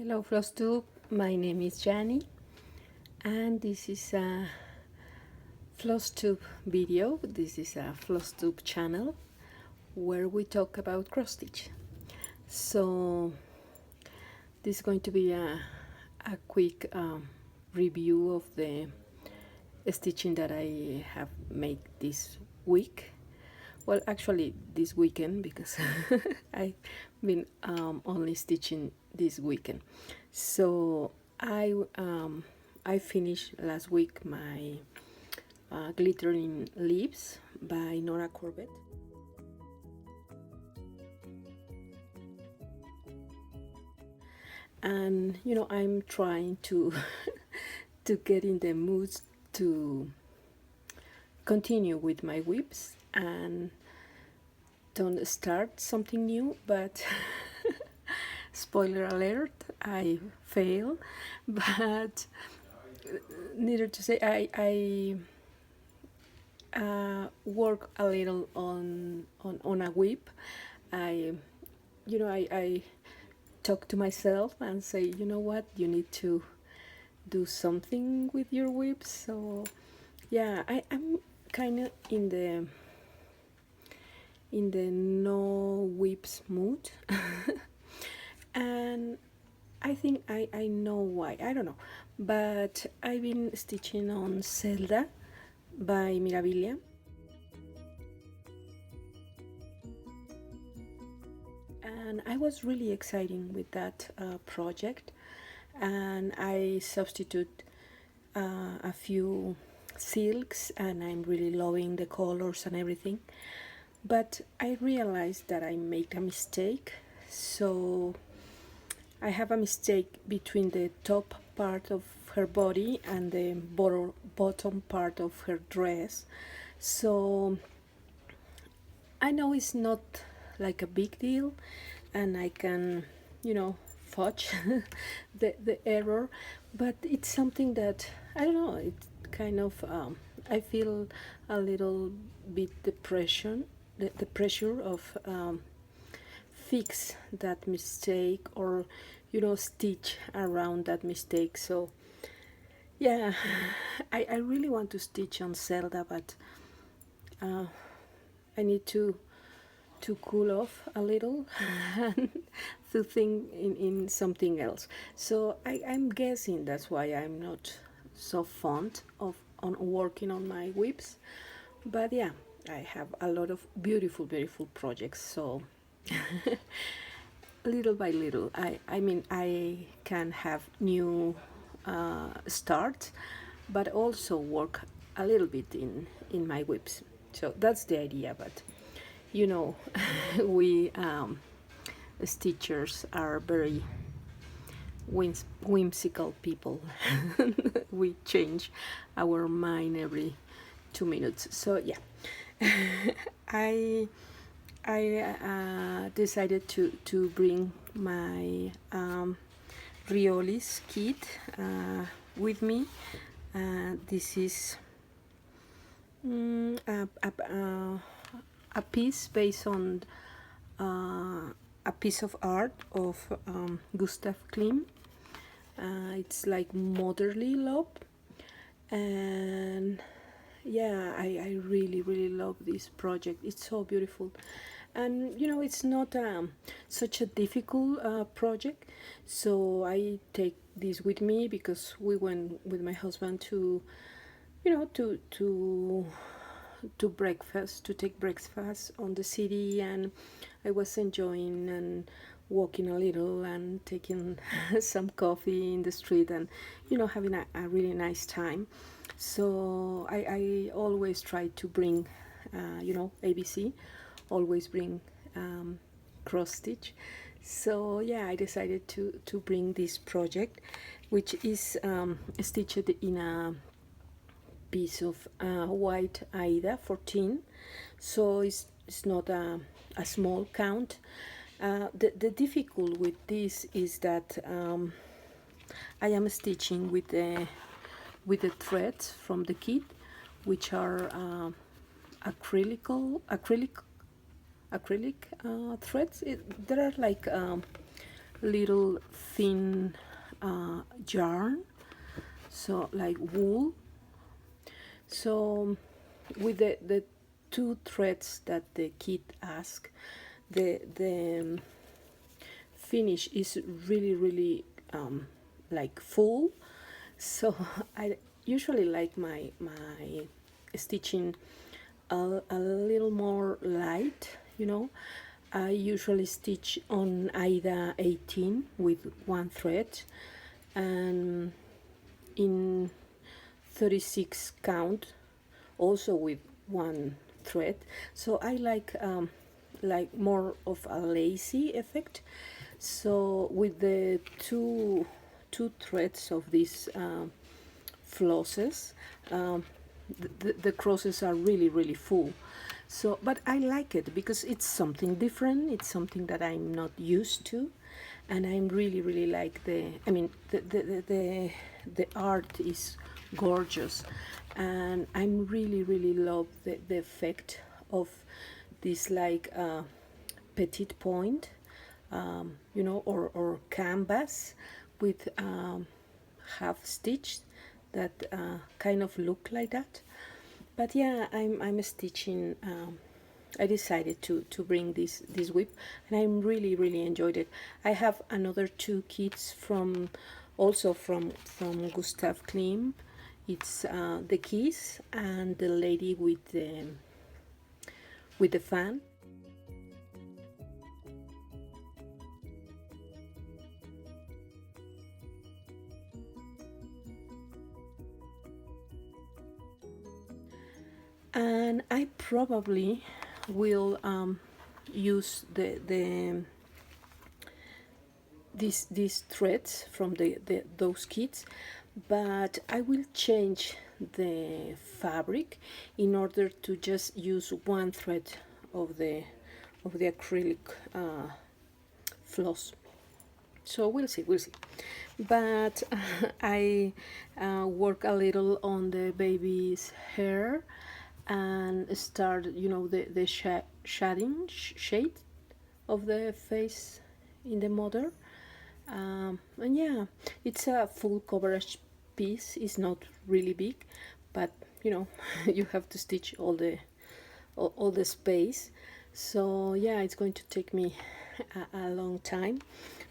Hello Flosstube, my name is Jani and this is a Flosstube video. This is a Flosstube channel where we talk about cross stitch. So this is going to be a quick review of the stitching that I have made this week. Well, actually this weekend, because I've been only stitching this weekend. So I finished last week my glittering leaves by Nora Corbett. And you know, I'm trying to to get in the mood to continue with my whips and don't start something new, but spoiler alert, I fail. But needless to say, I work a little on a whip. I talk to myself and say, you know what, you need to do something with your whips. So yeah, I'm kind of in the no whips mood. And I think I know why. I don't know, but I've been stitching on Zelda by Mirabilia, and I was really excited with that project, and I substitute a few silks, and I'm really loving the colors and everything. But I realized that I made a mistake. So I have a mistake between the top part of her body and the bottom part of her dress. So I know it's not like a big deal, and I can, you know, fudge the error, but it's something that, I don't know, it kind of I feel a little bit the pressure of fix that mistake, or you know, stitch around that mistake. So yeah, I really want to stitch on Zelda, but I need to cool off a little and to think in something else. So I'm guessing that's why I'm not so fond of working on my whips. But yeah, I have a lot of beautiful projects, so little by little, I mean, I can have new starts, but also work a little bit in my whips. So that's the idea. But you know, we stitchers are very whimsical people. We change our mind every 2 minutes. So yeah, I decided to bring my Riolis kit with me. This is a piece based on a piece of art of Gustav Klimt. It's like motherly love, and yeah, I really love this project. It's so beautiful, and you know, it's not such a difficult project. So I take this with me because we went with my husband to, you know, to breakfast, to take breakfast on the city, and I was enjoying and walking a little and taking some coffee in the street, and you know, having a really nice time. So I always try to bring, you know, ABC, always bring cross stitch. So yeah, I decided to bring this project, which is stitched in a piece of white Aida 14. So it's not a small count. The difficult with this is that I am stitching with the threads from the kit, which are acrylic threads. There are like little thin yarn, so like wool. So with the two threads that the kit asked, the finish is really like full. So I usually like my stitching a little more light, you know. I usually stitch on Aida 18 with one thread, and in 36 count also with one thread. So I like more of a lacy effect. So with the two threads of these flosses, the crosses are really full. So but I like it because it's something different, it's something that I'm not used to, and I'm really like the, I mean, the art is gorgeous, and I'm really love the effect of this like petite point, you know, or canvas with half stitch that kind of look like that. But yeah, I'm stitching. I decided to bring this whip, and I'm really enjoyed it. I have another two kits from also from Gustav Klim. It's the keys and the lady with the fan. And I probably will use these threads from those kits, but I will change the fabric in order to just use one thread of the acrylic floss. So we'll see. But I work a little on the baby's hair and start, you know, the shade of the face in the mother. And yeah, it's a full coverage piece. It's not really big, but you know, you have to stitch all the space. So yeah, it's going to take me a long time,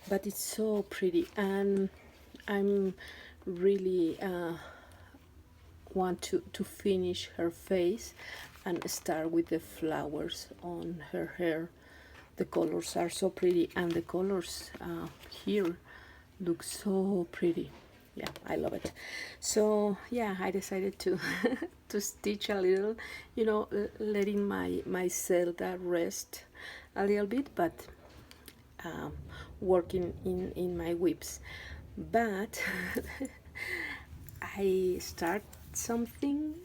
but it's so pretty, and I'm really want to finish her face and start with the flowers on her hair. The colors are so pretty, and the colors here look so pretty. Yeah, I love it. So yeah, I decided to to stitch a little, you know, letting my Zelda rest a little bit, but working in my whips. But I start something.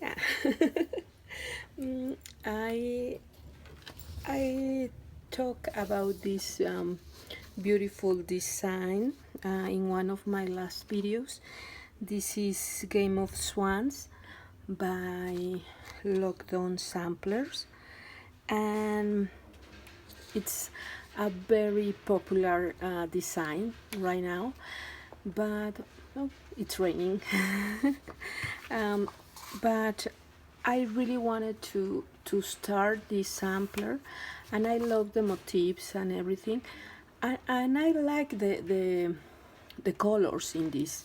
I talk about this beautiful design in one of my last videos. This is Game of Swans by Lockdown Samplers, and it's a very popular design right now, but oh, it's raining. But I really wanted to start this sampler, and I love the motifs and everything, and I like the colors in this,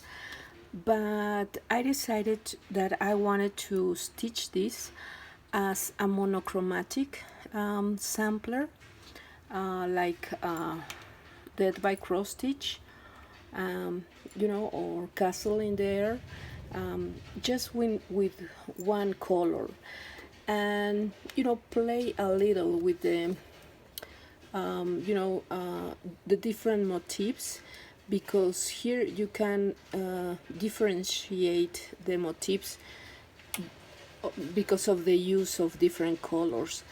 but I decided that I wanted to stitch this as a monochromatic sampler, like Dead by Cross Stitch, you know, or Castle in the Air, just with one color, and you know, play a little with the you know, the different motifs, because here you can differentiate the motifs because of the use of different colors.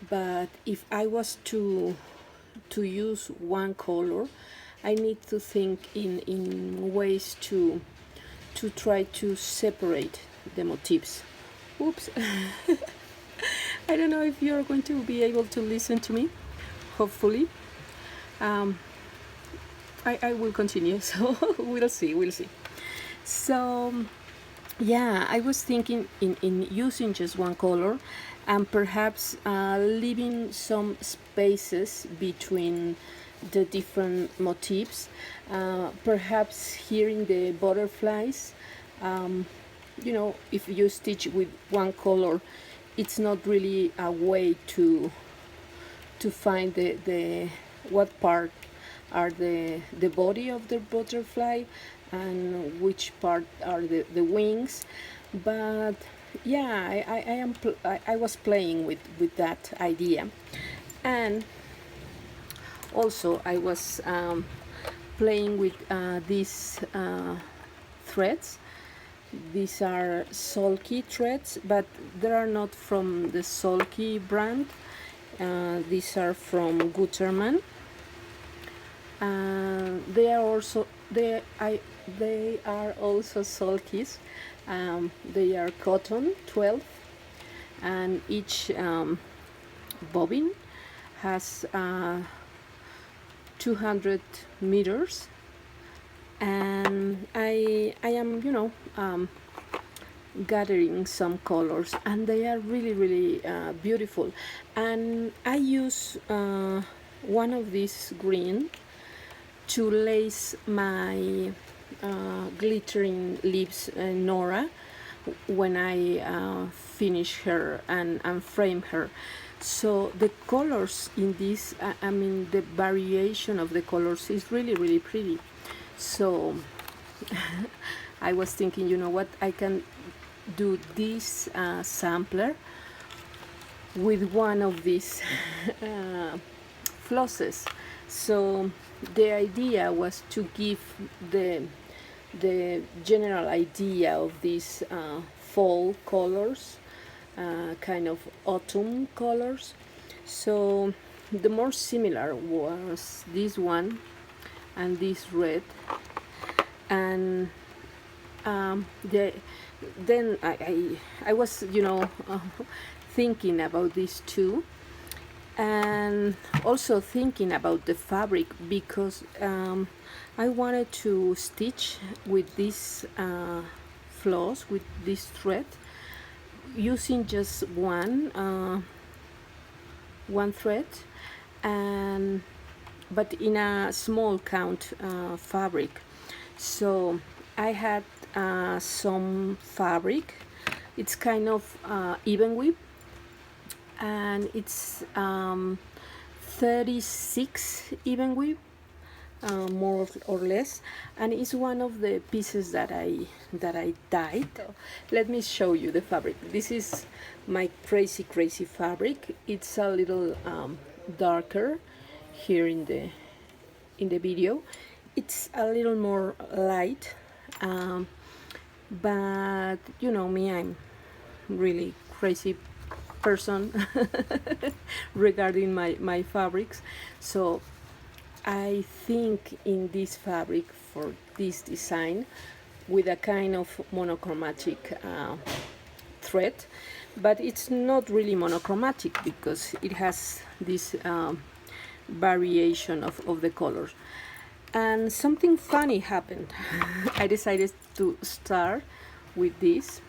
But if I was to use one color, I need to think in ways to try to separate the motifs. Oops. I don't know if you're going to be able to listen to me, hopefully. I will continue. So we'll see. So yeah, I was thinking in using just one color, and perhaps leaving some spaces between the different motifs. Perhaps here in the butterflies, um, if you stitch with one color, it's not really a way to find the what part are the body of the butterfly and which part are the wings. But yeah, I was playing with that idea. And also I was playing with these threads. These are sulky threads, but they are not from the sulky brand. These are from Gutermann. They are also they are also sulkies. They are cotton 12, and each bobbin has 200 meters. And I am gathering some colors, and they are really beautiful. And I use one of these green to lace my glittering leaves Nora when I finish her and frame her. So the colors in this, I mean the variation of the colors is really pretty. So I was thinking, you know what, I can do this sampler with one of these flosses. So the idea was to give the general idea of these fall colors, kind of autumn colors. So the more similar was this one and this red. And then I was thinking about these two, and also thinking about the fabric, because I wanted to stitch with this floss, with this thread, using just one thread, and but in a small count fabric. So I had some fabric. It's kind of even weave, and it's 36 even weave, more or less, and it's one of the pieces that I dyed. Let me show you the fabric. This is my crazy fabric. It's a little darker here in the video. It's a little more light, but you know me, I'm really crazy person regarding my fabrics. So I think in this fabric for this design, with a kind of monochromatic thread, but it's not really monochromatic because it has this variation of the colors. And something funny happened. I decided to start with this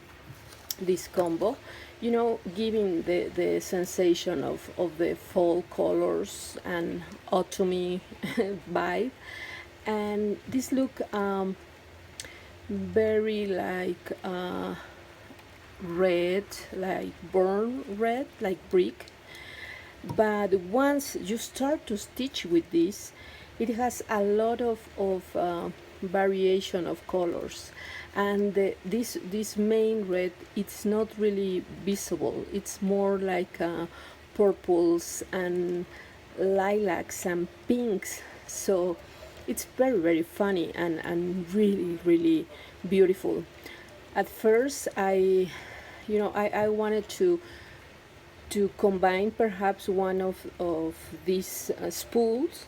combo, giving the sensation of the fall colors and autumny vibe. And this look very like red, like burnt red, like brick. But once you start to stitch with this, it has a lot of variation of colors, and this main red, it's not really visible. It's more like purples and lilacs and pinks. So it's very funny and really beautiful. At first I wanted to combine perhaps one of these spools,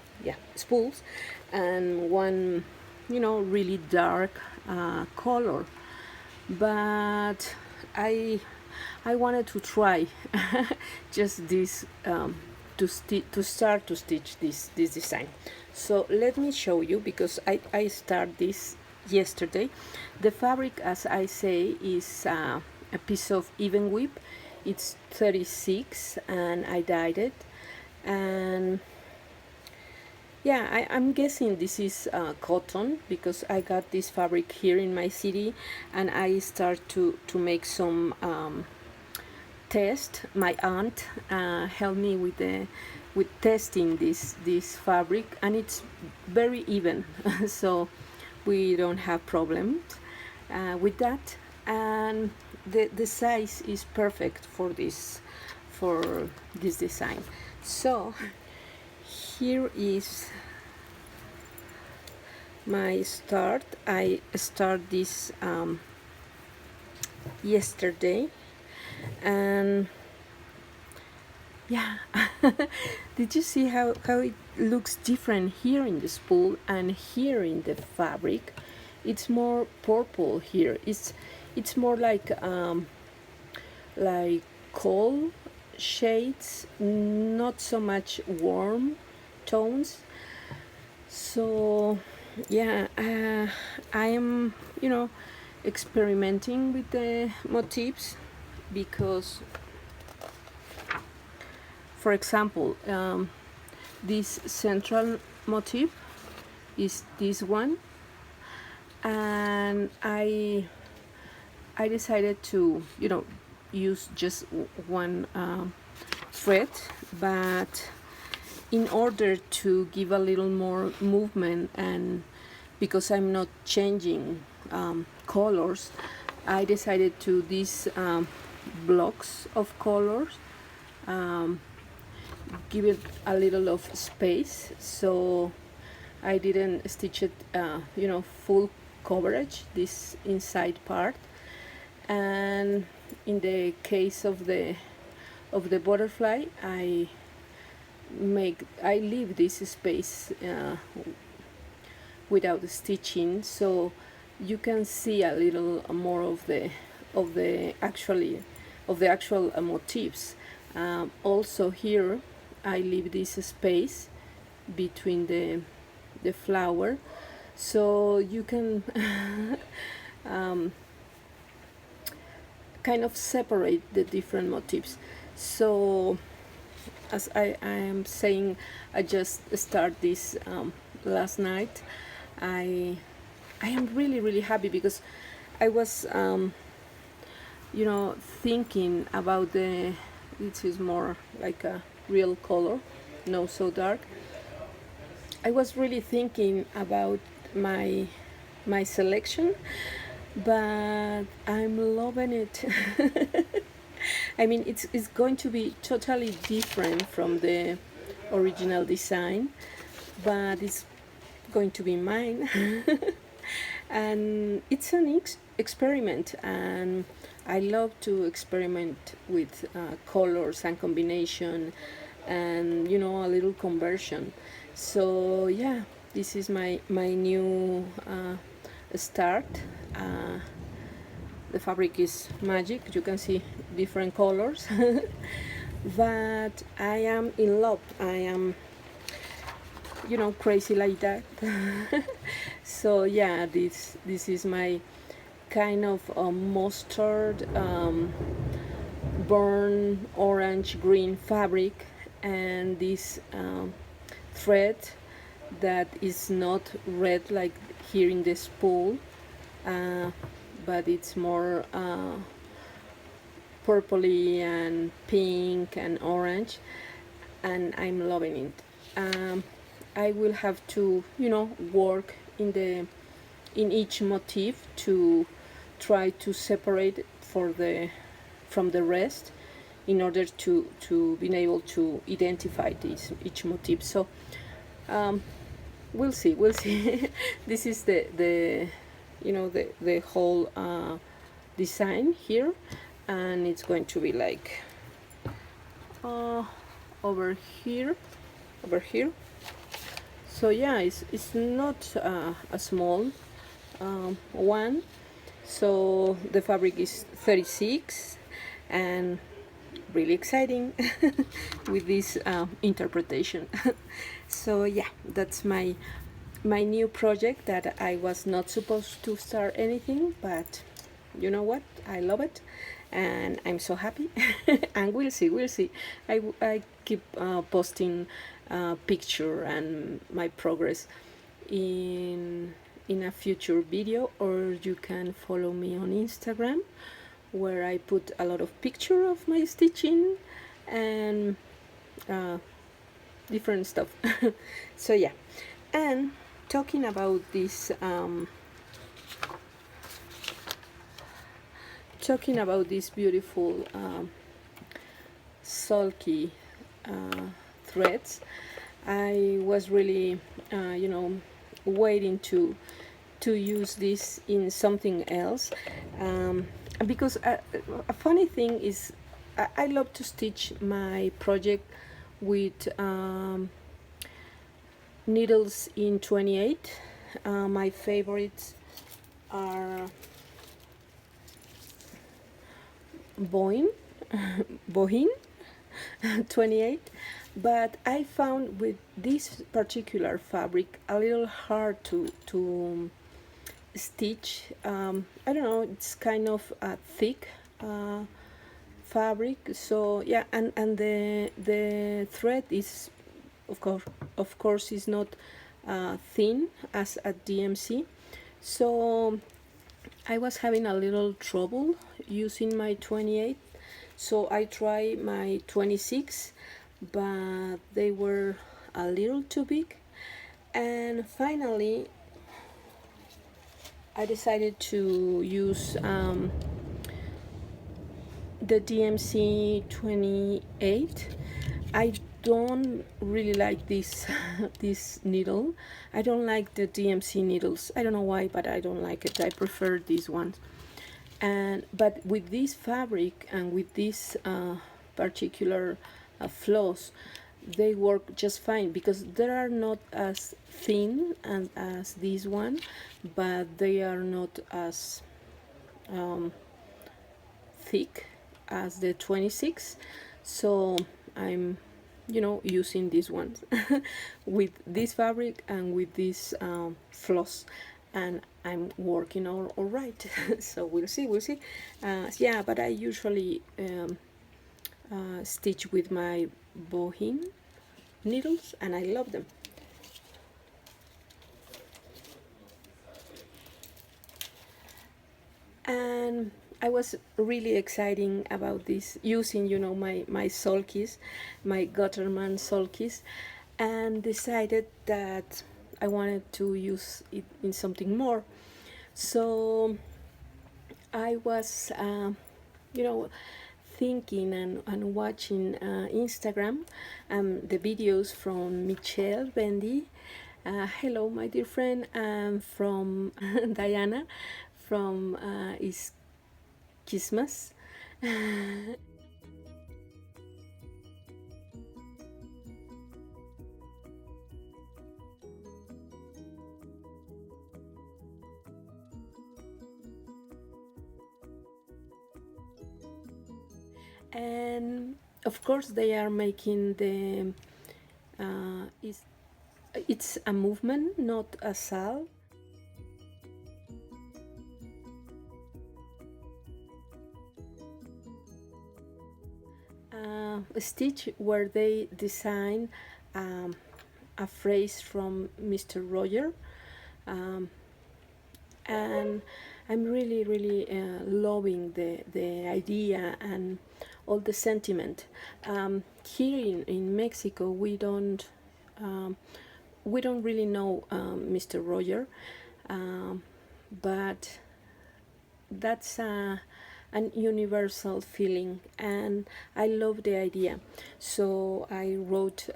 and one really dark color, but I wanted to try just this to start to stitch this design. So let me show you, because I start this yesterday. The fabric, as I say, is a piece of even whip. It's 36 and I dyed it, and yeah, I'm guessing this is cotton, because I got this fabric here in my city, and I start to make some test. My aunt helped me with testing this fabric, and it's very even, so we don't have problems with that, and the size is perfect for this design. So here is my start. I start this yesterday, and yeah, did you see how it looks different here in the spool and here in the fabric? It's more purple here. It's more like coal shades, not so much warm tones. So yeah, I am, experimenting with the motifs, because, for example, this central motif is this one, and I decided to use just one thread, but in order to give a little more movement, and because I'm not changing colors, I decided to these blocks of colors, give it a little of space, so I didn't stitch it full coverage, this inside part. And in the case of the butterfly, I leave this space without stitching, so you can see a little more of the actual motifs. Also here I leave this space between the flower, so you can kind of separate the different motifs. So as I am saying, I just start this last night. I am really happy, because I was thinking about this is more like a real color, no so dark. I was really thinking about my selection, but I'm loving it. I mean, it's going to be totally different from the original design, but it's going to be mine. And it's an experiment, and I love to experiment with colors and combination, and a little conversion. So yeah, this is my new start. The fabric is magic. You can see different colors. But I am in love. I am crazy like that. So yeah, this is my kind of mustard, burnt orange green fabric, and this thread that is not red like here in the spool, but it's more purpley and pink and orange, and I'm loving it. I will have to work in each motif to try to separate it from the rest, in order to be able to identify each motif. So we'll see. This is the whole design here, and it's going to be like over here. So yeah, it's not a small one. So the fabric is 36, and really exciting with this interpretation. So yeah, that's my new project that I was not supposed to start anything, but you know what, I love it and I'm so happy. And we'll see. I keep posting picture and my progress in a future video, or you can follow me on Instagram, where I put a lot of picture of my stitching and uh, different stuff. So yeah, and talking about this beautiful sulky threads, I was really waiting to use this in something else, because a funny thing is I love to stitch my project with needles in 28. My favorites are bohin bohin 28, but I found with this particular fabric a little hard to stitch. I don't know, it's kind of a thick fabric, so yeah, and the thread is of course is not thin as at DMC, so I was having a little trouble using my 28, so I tried my 26, but they were a little too big, and finally I decided to use the DMC 28. I don't really like this this needle. I don't like the DMC needles. I don't know why, but I don't like it. I prefer these ones. And but with this fabric and with this particular floss, they work just fine because they are not as thin and as this one, but they are not as thick as the 26. So I'm using these ones with this fabric and with this floss, and I'm working all right. So we'll see. Yeah, but I usually stitch with my bohin needles and I love them. And I was really exciting about this, using my sulkies, my Gutterman sulkies, and decided that I wanted to use it in something more. So I was thinking and watching Instagram, the videos from Michelle Bendy. Hello, my dear friend, from Diana from Is Christmas. And of course they are making the it's a movement, not a sal. A stitch where they design a phrase from Mr. Roger, and I'm really loving the idea and all the sentiment. Here in Mexico, we don't really know Mr. Roger, but that's an universal feeling, and I love the idea. So I wrote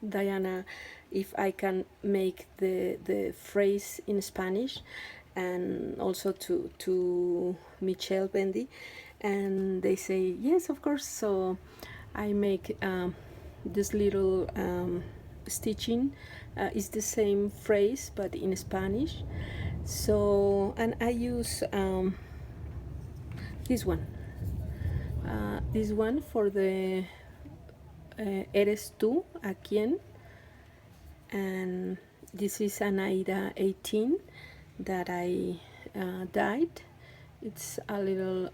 Diana if I can make the phrase in Spanish, and also to Michelle Bendy, and they say yes, of course. So I make this little stitching. It's the same phrase but in Spanish. So, and I use this one. this one for the Eres tú a quién, and this is an Aida 18 that I dyed. It's a little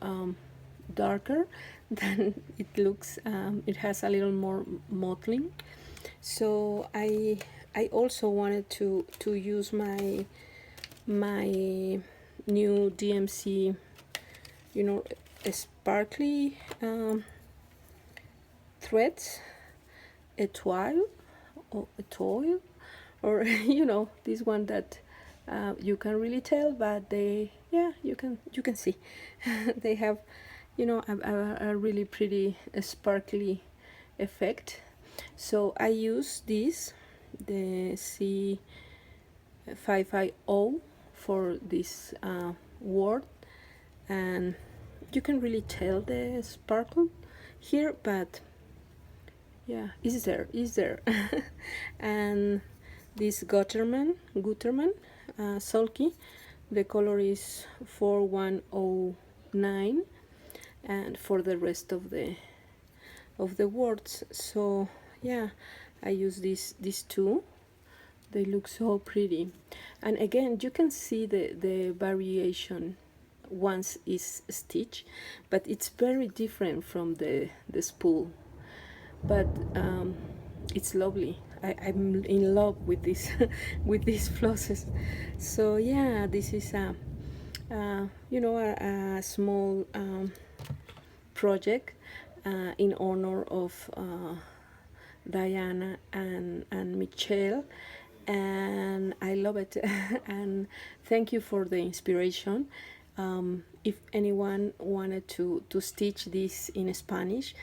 darker than it looks. It has a little more mottling. So I also wanted to use my new DMC, you know, sparkly threads, etoile or you know, this one that you can really tell, but they, yeah, you can see they have, you know, a really pretty sparkly effect. So I use this, the C550, for this word, and you can really tell the sparkle here, but yeah, is there and this Gutermann sulky, the color is 4109, and for the rest of the words. So yeah, I use these two. They look so pretty, and again you can see the variation once is stitch, but it's very different from the spool, but it's lovely. I'm in love with this with these flosses. So yeah, this is a you know, a small project in honor of Diana and Michelle, and I love it. And thank you for the inspiration. If anyone wanted to stitch this in Spanish,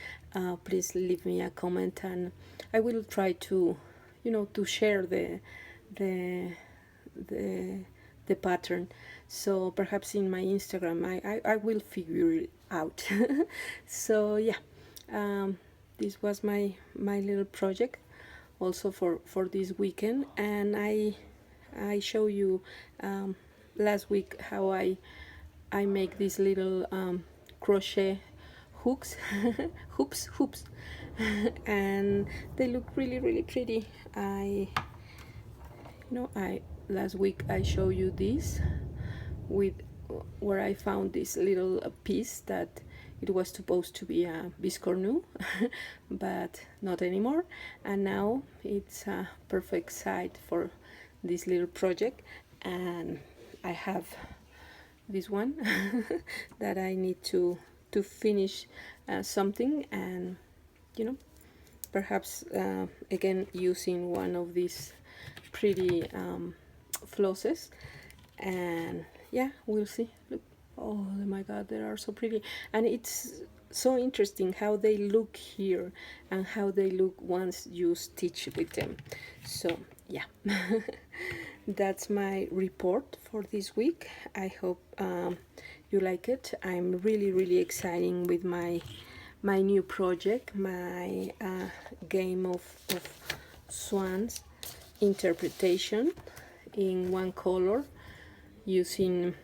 please leave me a comment, and I will try to, you know, to share the pattern. So perhaps in my Instagram I will figure it out. So yeah, this was my little project also for this weekend, and I show you last week how I make these little crochet hooks hoops and they look really pretty. Last week I showed you this with where I found this little piece that it was supposed to be a biscornu but not anymore, and now it's a perfect site for this little project. And I have this one that I need to finish something, and you know, perhaps again using one of these pretty flosses, and yeah, we'll see. Look, oh my god, they are so pretty, and it's so interesting how they look here and how they look once you stitch with them. So yeah. That's my report for this week. I hope you like it. I'm really excited with my new project, my game of swans interpretation in one color using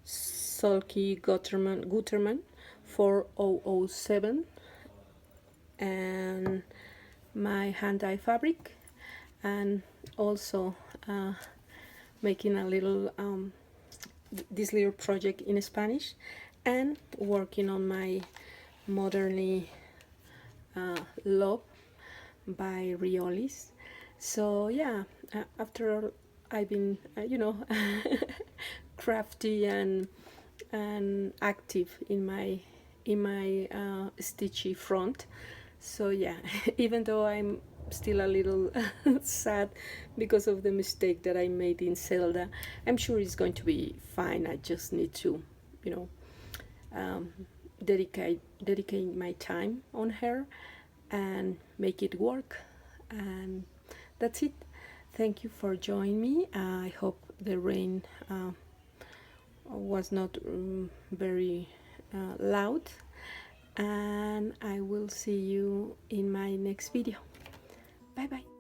sulky Gutermann 4007 and my hand dye fabric, and also making a little this little project in Spanish, and working on my Modernly Love by Riolis. So yeah, after all, I've been you know, crafty and active in my stitchy front. So yeah, even though I'm still a little sad because of the mistake that I made in Zelda, I'm sure it's going to be fine. I just need to, you know, dedicate my time on her and make it work, and that's it. Thank you for joining me. I hope the rain was not very loud, and I will see you in my next video. Bye bye.